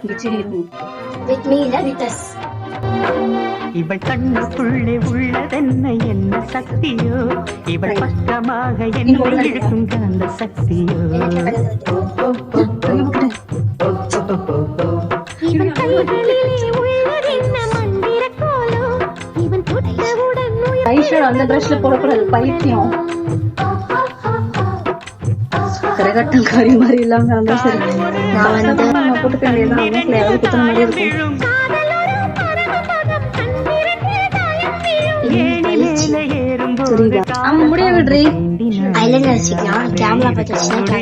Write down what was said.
With me, இல்ல with us. இவள் கண்ணுக்குள்ளே உள்ளதென்ன என்ன சக்தியோ இவள் பக்கமாக என்ன இருக்கும் அந்த சக்தியோ இவன் கைகளிலே உள்ளதென்ன மந்திர கோலோ இவன் தொட்டவுடன் ஐஷர் அந்த ட்ரெஸ்ல போடக்கூடாது பைத்தியம் கரகட்டங்காரி மாதிரி இல்லாம இருந்தா சரி நான் வந்து போட்டுக்க வேண்டியதான் அவனுக்கு யாராவது குத்துன மாதிரி இருக்கும் முடிய விடுறி ஐலண்ட் வச்சுக்கலாம் கேமரா பார்த்து வச்சுன்னா